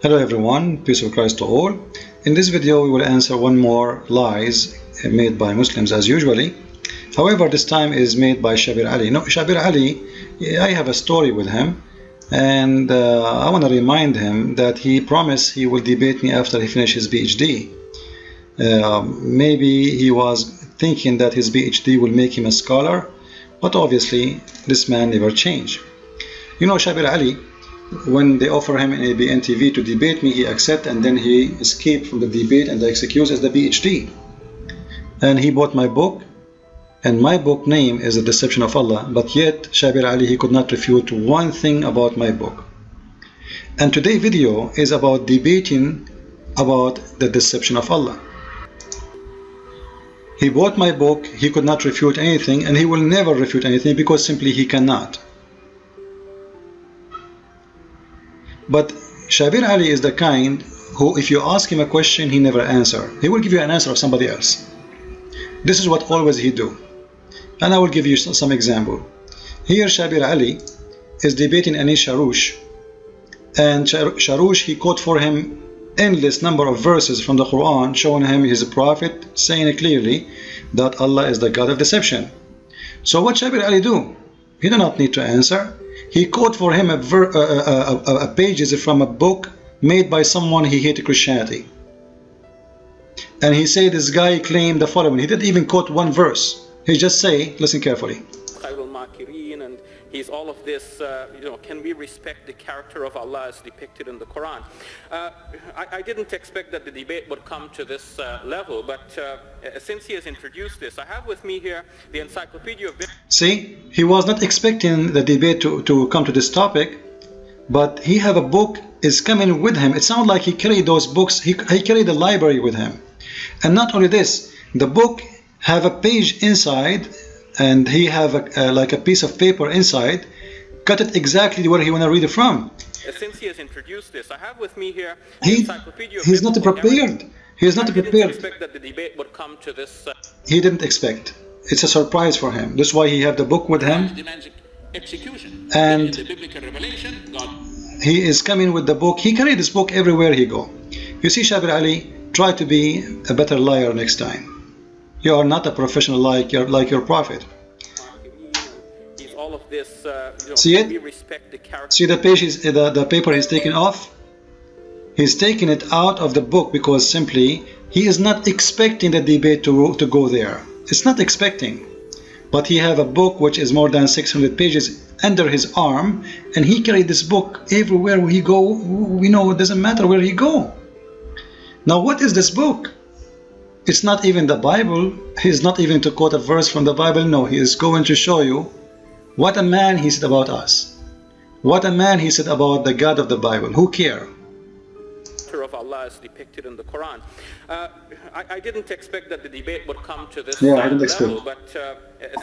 Hello everyone, peace of Christ to all. In this video we will answer one more lies made by Muslims as usually. However, this time is made by Shabir Ally. No, Shabir Ally, I have a story with him, and I want to remind him that he promised he will debate me after he finishes PhD. Maybe he was thinking that his PhD will make him a scholar, but obviously this man never changed. You know, Shabir Ally, when they offer him in ABN TV to debate me, he accepted, and then he escaped from the debate and the excuse as the PhD. And he bought my book, and my book name is The Deception of Allah, but yet Shabir Ally, he could not refute one thing about my book. And today's video is about debating about the deception of Allah. He bought my book, he could not refute anything, and he will never refute anything because simply he cannot. But Shabir Ally is the kind who, if you ask him a question, he never answers. He will give you an answer of somebody else. This is what always he do. And I will give you some example. Here Shabir Ally is debating Anis Sharoush. And Sharoush, he quote for him endless number of verses from the Quran showing him he's a prophet, saying clearly that Allah is the God of deception. So what Shabir Ally do? He do not need to answer. He quote for him pages from a book made by someone he hated Christianity. And he said this guy claimed the following. He didn't even quote one verse. He just say, listen carefully. And he's all of this, can we respect the character of Allah as depicted in the Quran? I didn't expect that the debate would come to this level, but since he has introduced this, I have with me here the Encyclopedia of... See, he was not expecting the debate to come to this topic, but he have a book is coming with him. It sounds like he carried those books, he carried the library with him. And not only this, the book have a page inside, and he have like a piece of paper inside, cut it exactly where he want to read it from. Since he has introduced this, I have with me here the Encyclopedia of... He's not prepared. He is not prepared. I didn't expect that the debate would come to this... He didn't expect. It's a surprise for him. That's why he have the book with him. And he is coming with the book. He carried this book everywhere he go. You see, Shabir Ally, try to be a better liar next time. You are not a professional like your prophet. All of this, see it? See the page the paper he's taken off? He's taking it out of the book because simply he is not expecting the debate to go there. It's not expecting. But he have a book which is more than 600 pages under his arm, and he carried this book everywhere he go. We know it doesn't matter where he go. Now what is this book? It's not even the Bible. He's not even to quote a verse from the Bible. No, he is going to show you what a man he said about us. What a man he said about the God of the Bible. Who care? Of Allah is depicted in the Quran. I didn't expect that the debate would come to this level, but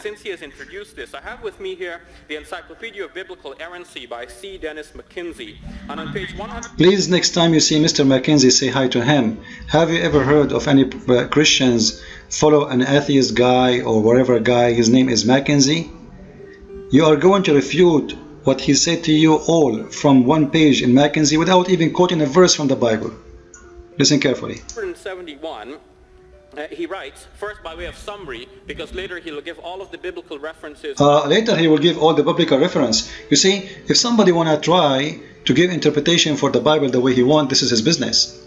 since he has introduced this, I have with me here the Encyclopedia of Biblical Errancy by C. Dennis McKinsey. And on page 100... Please, next time you see Mr. McKinsey, say hi to him. Have you ever heard of any Christians follow an atheist guy or whatever guy, his name is McKinsey? You are going to refute what he said to you all from one page in McKinsey without even quoting a verse from the Bible. Listen carefully. 171, he writes, first by way of summary, because later he'll give all of the biblical references. Later he will give all the biblical reference. You see, if somebody want to try to give interpretation for the Bible the way he wants, this is his business.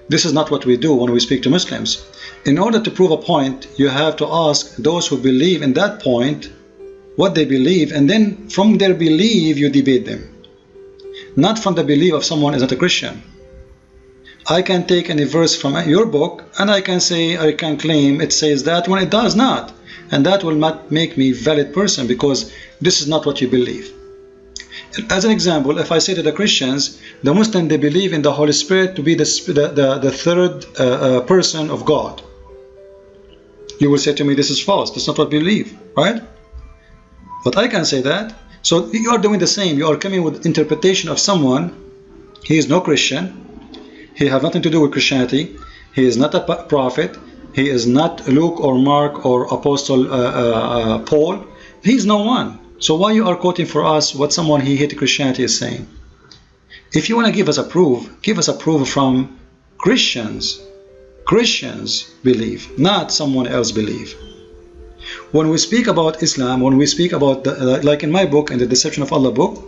This is not what we do when we speak to Muslims. In order to prove a point, you have to ask those who believe in that point what they believe, and then from their belief you debate them, not from the belief of someone who is not a Christian. I can take any verse from your book and I can say, I can claim it says that when it does not, and that will not make me a valid person because this is not what you believe. As an example, if I say to the Christians, the Muslims, they believe in the Holy Spirit to be the third person of God, you will say to me, this is false, that's not what we believe, right? But I can say that. So you are doing the same. You are coming with interpretation of someone. He is no Christian. He has nothing to do with Christianity. He is not a prophet. He is not Luke or Mark or Apostle Paul. He is no one. So why you are quoting for us what someone he hated Christianity is saying? If you want to give us a proof, give us a proof from Christians. Christians believe, not someone else believe. When we speak about Islam, when we speak about, like in my book, in the Deception of Allah book,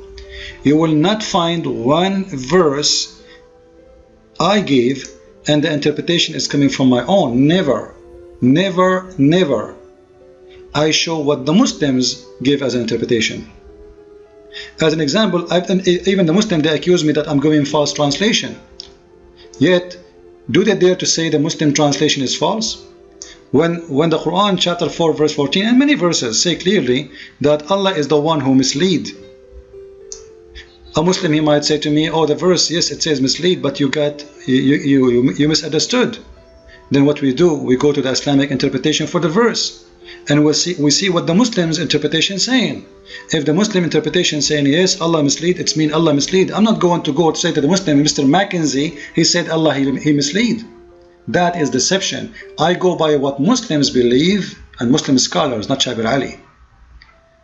you will not find one verse I gave and the interpretation is coming from my own. Never, never, never. I show what the Muslims give as an interpretation. As an example, even the Muslim, they accuse me that I'm giving false translation. Yet, do they dare to say the Muslim translation is false? When the Quran chapter 4 verse 14 and many verses say clearly that Allah is the one who mislead. A Muslim, he might say to me, oh, the verse, yes, it says mislead, but you misunderstood. Then what we do, we go to the Islamic interpretation for the verse, and we see what the Muslim's interpretation is saying. If the Muslim interpretation is saying, yes, Allah mislead, it's mean Allah mislead. I'm not going to go to say to the Muslim, Mr. Mackenzie, he said Allah, he mislead. That is deception. I go by what Muslims believe, and Muslim scholars, not Shabir Ally.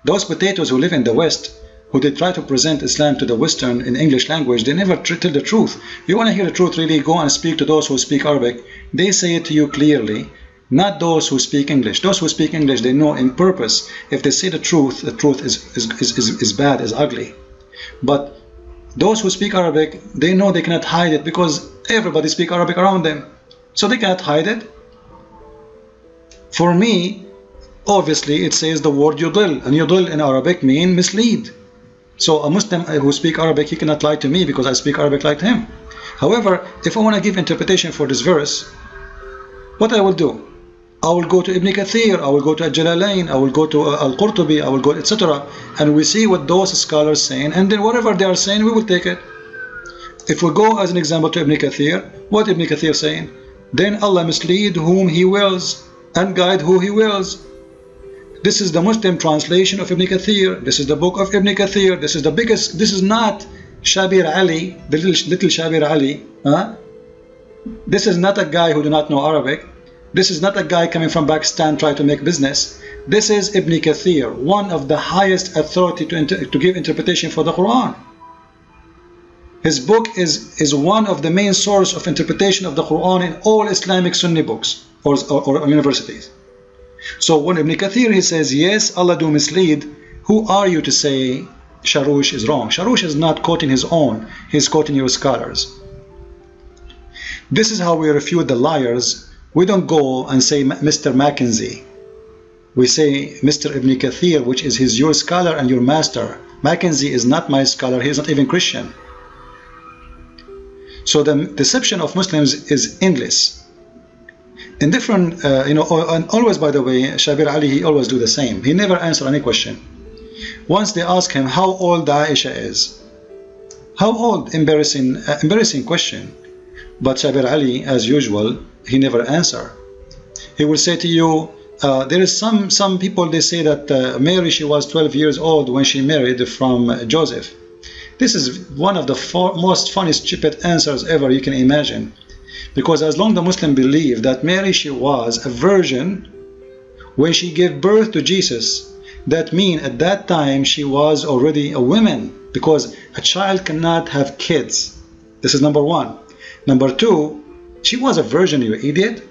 Those potatoes who live in the West, who they try to present Islam to the Western in English language, they never tell the truth. You want to hear the truth, really, go and speak to those who speak Arabic. They say it to you clearly, not those who speak English. Those who speak English, they know in purpose, if they say the truth is bad, is ugly. But those who speak Arabic, they know they cannot hide it because everybody speaks Arabic around them. So they cannot hide it. For me, obviously, it says the word yudil, and yudil in Arabic means mislead. So a Muslim who speaks Arabic, he cannot lie to me because I speak Arabic like him. However, if I want to give interpretation for this verse, what I will do? I will go to Ibn Kathir, I will go to Al-Jalalain, I will go to Al-Qurtubi, I will go, etc. And we see what those scholars saying, and then whatever they are saying, we will take it. If we go as an example to Ibn Kathir, what Ibn Kathir saying? Then Allah mislead whom He wills and guide who He wills. This is the Muslim translation of Ibn Kathir. This is the book of Ibn Kathir. This is the biggest. This is not Shabir Ally, the little Shabir Ally. This is not a guy who do not know Arabic. This is not a guy coming from Pakistan trying to make business. This is Ibn Kathir, one of the highest authority to give interpretation for the Quran. His book is one of the main source of interpretation of the Quran in all Islamic Sunni books or universities. So when Ibn Kathir, he says, yes, Allah do mislead, who are you to say Sharush is wrong? Sharush is not quoting his own, he's quoting your scholars. This is how we refute the liars. We don't go and say Mr. Mackenzie. We say Mr. Ibn Kathir, which is your scholar and your master. Mackenzie is not my scholar, he is not even Christian. So the deception of Muslims is endless. In different, and always, by the way, Shabir Ally, he always do the same. He never answer any question. Once they ask him how old Aisha is. How old? Embarrassing question. But Shabir Ally, as usual, he never answer. He will say to you, there is some people, they say that Mary, she was 12 years old when she married from Joseph. This is one of the most funny, stupid answers ever you can imagine. Because as long as the Muslim believe that Mary, she was a virgin when she gave birth to Jesus, that means at that time she was already a woman, because a child cannot have kids. This is number one. Number two, she was a virgin, you idiot.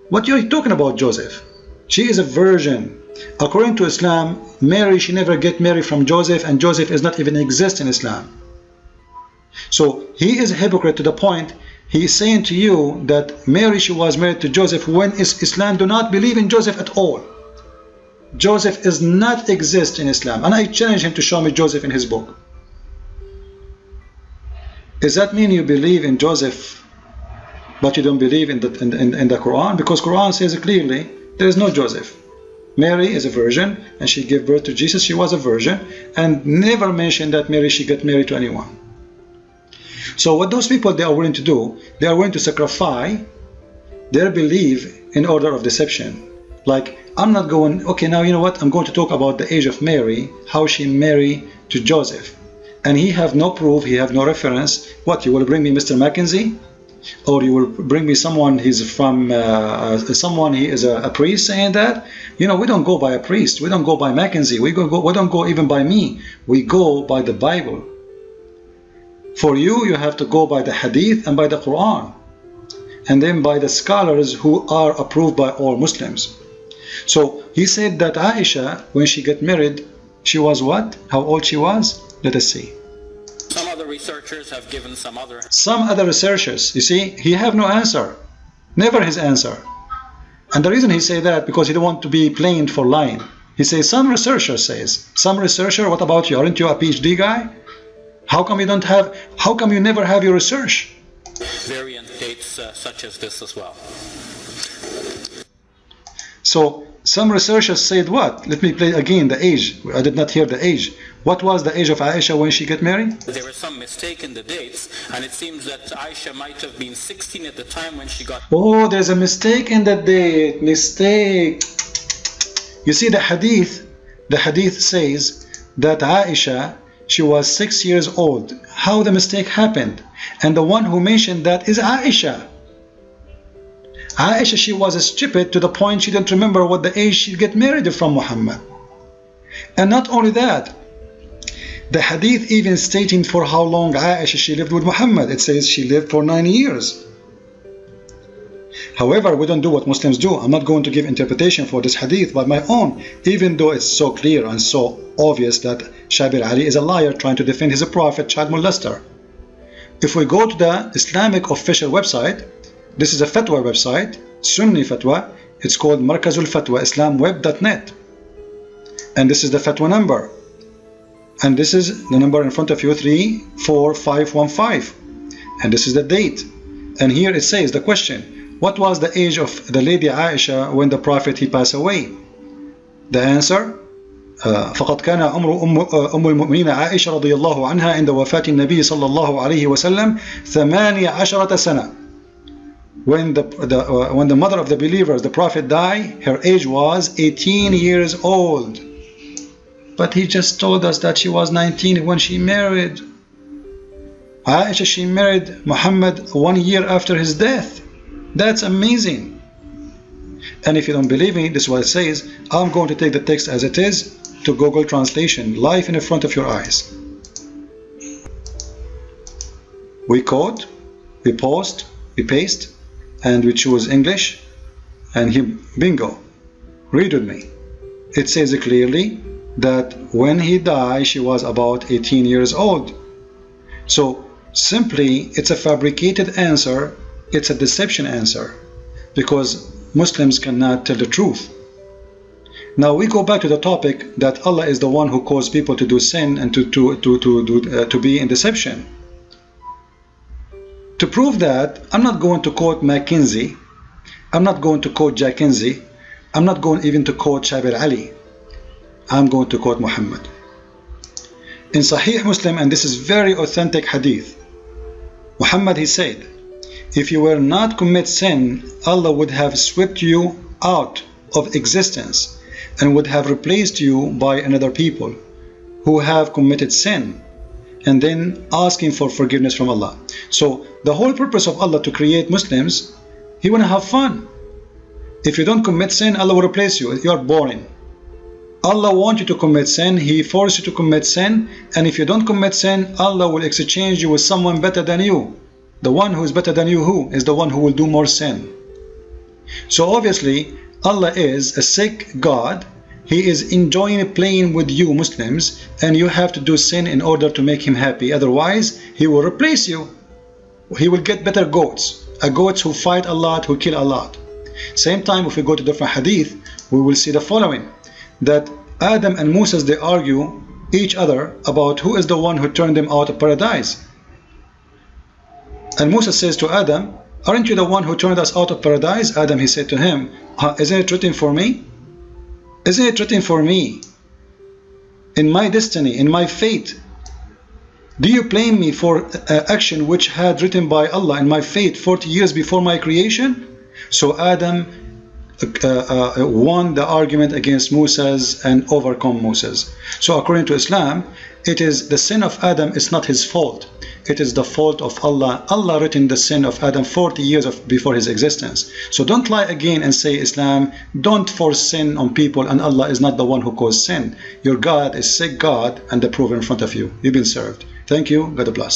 What are you talking about, Joseph? She is a virgin. According to Islam, Mary, she never get married from Joseph, and Joseph is not even exist in Islam. So he is a hypocrite to the point he is saying to you that Mary, she was married to Joseph when Islam do not believe in Joseph at all. Joseph does not exist in Islam, and I challenge him to show me Joseph in his book. Does that mean you believe in Joseph but you don't believe in the Quran? Because Quran says clearly there is no Joseph. Mary is a virgin and she gave birth to Jesus. She was a virgin, and never mentioned that Mary, she got married to anyone. So what those people, they are willing to do, they are willing to sacrifice their belief in order of deception. Like, I'm not going, okay, now you know what, I'm going to talk about the age of Mary, how she married to Joseph. And he have no proof, he have no reference. What, you will bring me Mr. Mackenzie? Or you will bring me someone, he's from, someone, he is a priest saying that? You know, we don't go by a priest, we don't go by Mackenzie, we don't go even by me. We go by the Bible. For you, you have to go by the hadith and by the Quran, and then by the scholars who are approved by all Muslims. So he said that Aisha, when she got married, she was what? How old she was? Let us see. Some other researchers have given some other researchers, you see, he have no answer. Never his answer. And the reason he say that, because he don't want to be blamed for lying. He says, some researcher says. Some researcher, what about you? Aren't you a PhD guy? How come you never have your research? variant dates such as this as well. So some researchers said what? Let me play again the age. I did not hear the age. What was the age of Aisha when she got married? There was some mistake in the dates, and it seems that Aisha might have been 16 at the time when she got... Oh, there's a mistake in the date. Mistake. You see, the hadith says that Aisha, she was 6 years old. How the mistake happened? And the one who mentioned that is Aisha. Aisha, she was stupid to the point she didn't remember what the age she get married from Muhammad. And not only that, the hadith even stating for how long Aisha she lived with Muhammad. It says she lived for 9 years. However, we don't do what Muslims do. I'm not going to give interpretation for this hadith by my own, even though it's so clear and so obvious that Shabir Ally is a liar trying to defend his prophet, child molester. If we go to the Islamic official website, this is a fatwa website, Sunni fatwa. It's called Markazul Fatwa, islamweb.net. And this is the fatwa number. And this is the number in front of you, 34515. And this is the date. And here it says the question, what was the age of the lady Aisha when the Prophet he passed away? The answer, فقد كان عمر أم المؤمنين عائشة رضي الله عنها عند وفاة النبي صلى الله عليه وسلم 18 سنة. When the mother of the believers, the Prophet, died, her age was 18 years old. But he just told us that she was 19 when she married. Aisha, she married Muhammad 1 year after his death. That's amazing. And if you don't believe me, this is what it says. I'm going to take the text as it is to Google Translation, live in front of your eyes. We quote, we post, we paste, and we choose English, and bingo, read with me. It says clearly that when he died, she was about 18 years old. So simply, it's a fabricated answer. It's a deception answer, because Muslims cannot tell the truth. Now we go back to the topic that Allah is the one who caused people to do sin and to be in deception. To prove that, I'm not going to quote Mackenzie, I'm not going to quote Jack Kinsey, I'm not going even to quote Shabir Ally. I'm going to quote Muhammad. In Sahih Muslim, and this is very authentic hadith, Muhammad, he said, if you were not commit sin, Allah would have swept you out of existence and would have replaced you by another people who have committed sin, and then asking for forgiveness from Allah. So the whole purpose of Allah to create Muslims, He want to have fun. If you don't commit sin, Allah will replace you. You are boring. Allah wants you to commit sin, He forces you to commit sin, and if you don't commit sin, Allah will exchange you with someone better than you. The one who is better than you, who is the one who will do more sin. So obviously, Allah is a sick God. He is enjoying playing with you Muslims, and you have to do sin in order to make Him happy. Otherwise, He will replace you. He will get better goats, goats who fight a lot, who kill a lot. Same time, if we go to different hadith, we will see the following, that Adam and Moses, they argue each other about who is the one who turned them out of paradise. And Moses says to Adam, aren't you the one who turned us out of paradise? Adam, he said to him, isn't it written for me? Isn't it written for me? In my destiny, in my fate. Do you blame me for action which had written by Allah in my fate 40 years before my creation? So Adam won the argument against Moses and overcome Moses. So according to Islam, it is the sin of Adam is not his fault. It is the fault of Allah. Allah written the sin of Adam 40 years before his existence. So don't lie again and say Islam, don't force sin on people, and Allah is not the one who caused sin. Your God is sick God, and the proof in front of you. You've been served. Thank you. God bless.